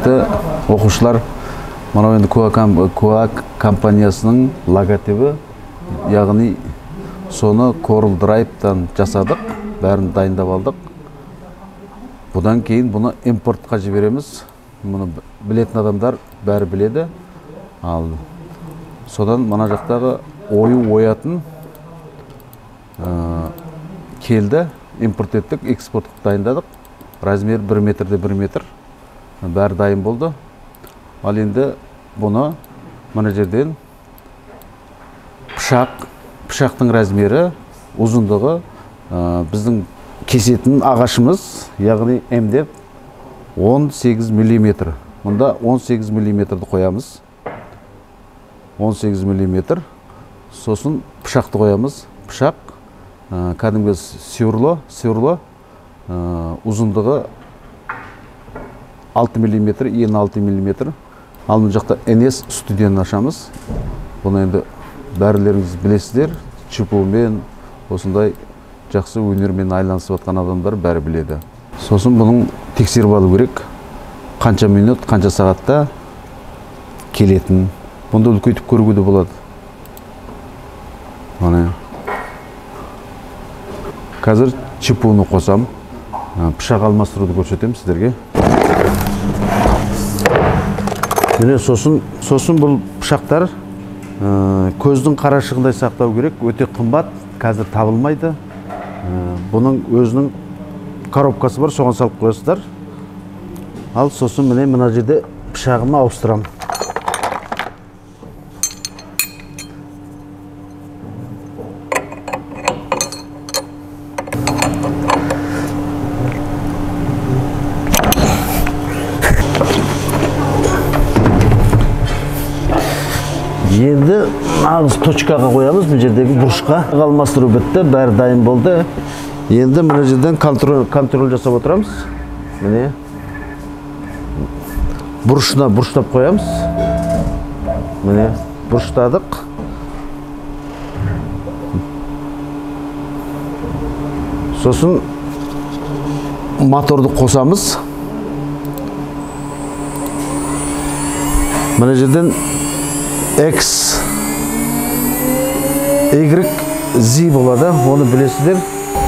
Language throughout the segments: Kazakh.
құрметті оқушылар, мынау енді Куа компаниясының логотипі, яғни соны Coral Drive'дан жасадық, бәрін дайындап алдық. Бұдан кейін бұны импортқа жібереміз. Мұны білетін адамдар бәрі біледі. Ал содан мына жақтағы оятын келді, импорт еттік, экспорттық дайындадық. Размер 1 метрде 1 метр. Бәрі дайын болды. Ал енді бұны мына жерден пышақтың размері, ұзындығы біздің кесетін ағашымыз, яғни эмдеп 18 мм. Мұнда 18 мм-ді қоямыз. 18 мм. Сосын пышақты қоямыз. Пышақ кәдімгі сюрло, ұзындығы 6 мм, ені 6 мм. Ал бұл жақта NS студияны ашамыз. Бұны енді бәрілеріңіз білесіздер. ЧПУ-мен, осындай жақсы өнермен айланысып атқан адамдар бәрі біледі. Сосын бұның тексеріп алу керек. Қанша минут, қанша сағатта келетін. Бұнда үлкейтіп көруге де болады. Қазір ЧПУ-ны қосам. Пышақ алмастыруды көрсетем сіздерге. Міне сосын бұл пышақтар көздің қарашығындай сақтау керек. Өте қымбат, қазір табылмайды. Бұның өзінің коробкасы бар, соған салып қойасыздар. Ал сосын мына жерде пышағымы ауыстырам. Енді нағыз точкаға қоямыз, бұл жердегі бұрышқа. Алмастыру бітті, бәрі дайын болды. Енді мына жерден контроль жасап отырамыз. Міне бұрыштап қоямыз. Міне бұрыштадық. Сосын моторды қосамыз. Мына жерден X, Y, Z болады, оны білесіздер.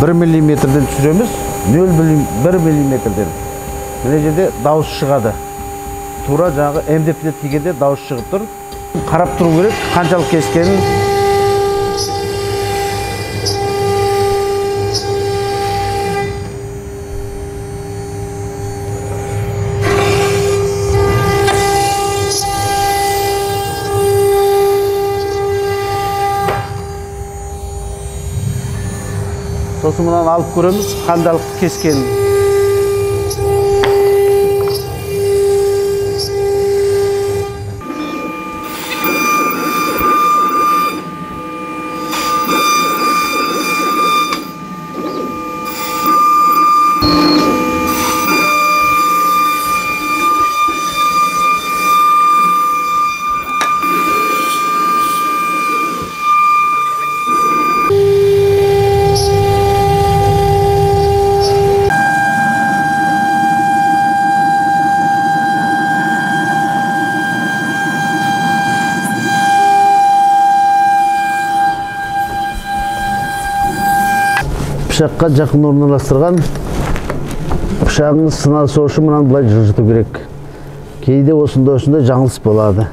1 мм-ден түсіреміз, 0,1 мм-ден. Міне жерде дауыс шығады. Тура жаңағы эмдепіне тигенде дауыс шығып тұр. Қарап тұру керек, қаншалық кескенін. Сосын мұнан алып көреміз, қандалық кескен. Пышаққа жақын орналастырған пышағыңыз сынасы үшін мұнан бұлай жылжыту керек. Кейде осында жаңылыс болады.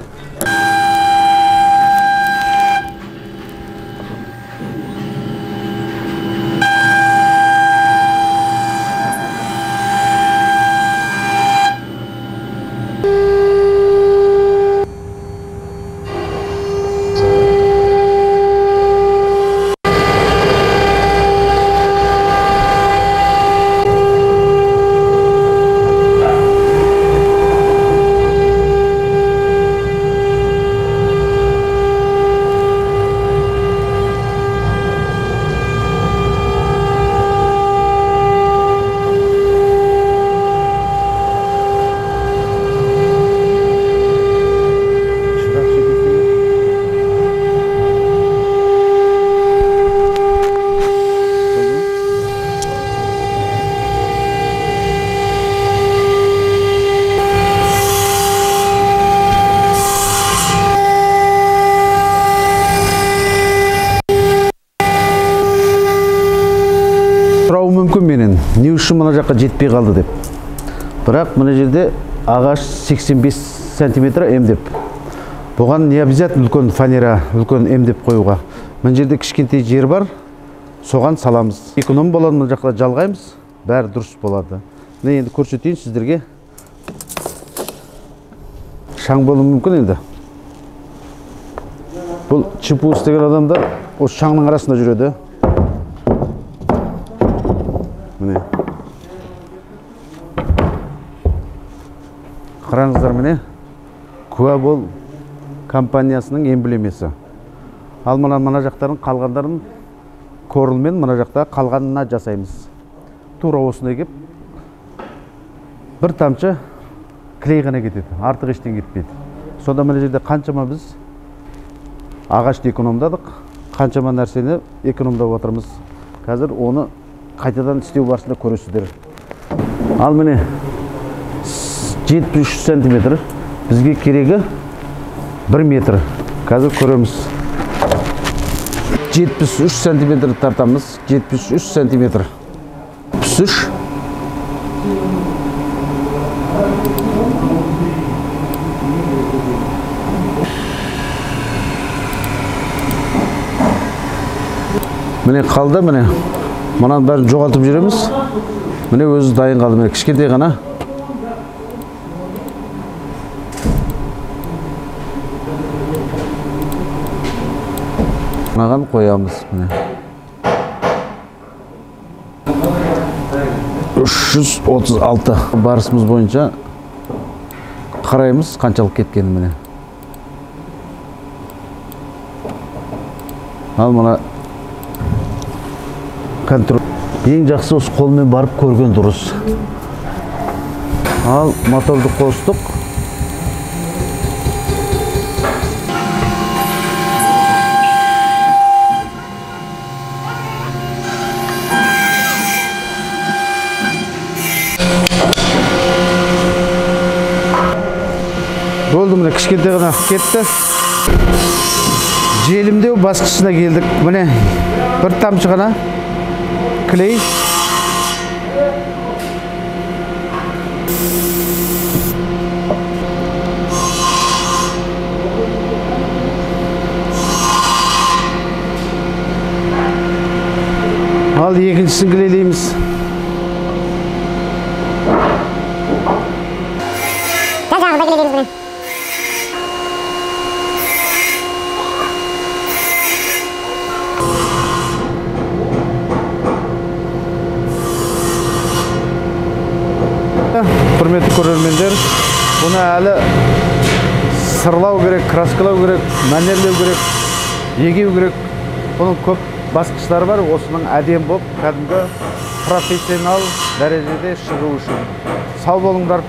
мүмкін менен не үшін мына жаққа жетпей қалды деп. Бірақ мына жерде ағаш 85 сантиметр емдеп. Бұған не обязательно үлкен фанера, үлкен емдеп қоюға. Мына жерде кішкентай жер бар, соған саламыз. Эконом болады, мына жаққа жалғаймыз, бәрі дұрыс болады. Міне енді көрсетейін сіздерге. Шаң болуы мүмкін енді. Бұл ЧПУ істеген адамдар осы шаңның арасында жүреді. Міне. Қараңыздар, міне. Куә бол компаниясының эмблемесі. Ал мына жақтарын қалғандарын корылмен мына жақта қалғанына жасаймыз. Тура осындай кеп бір тамшы клей ғана кетеді, артық ештен кетпейді. Сонда мына жерде қаншама біз ағашты экономдадық, қаншама нәрсені экономдап отырмыз. Қазір оны қайтадан істеу барысында көресіздер. Ал міне 73 сантиметр, бізге керегі 1 метр. Қазір көреміз. 73 сантиметр тартамыз, 73 сантиметр. 73. Міне қалды, міне. Мұнан бәрін жоғалтып жүреміз. Міне өзі дайын қалды, міне кішкентай ғана. Мынаған қоямыз, міне. 336 барысымыз бойынша қараймыз қаншалық кеткені, міне. Ал мұна контроль. Ең жақсы осы қолмен барып көрген дұрыс. Ал моторды қостық. Болды, міне кішкентай ғана кетті. Желімдеу басқышына келдік. Міне бір тамшы ғана клей. Ал екіншісін клейлейміз. Құрметті көрермендер, бұны әлі сырлау керек, краскалау керек, мәнерлеу керек, егеу керек. Бұның көп басқыштары бар, осының әдем болып, кәдімгі профессионал дәрежеде шығу үшін. Сау болыңдар.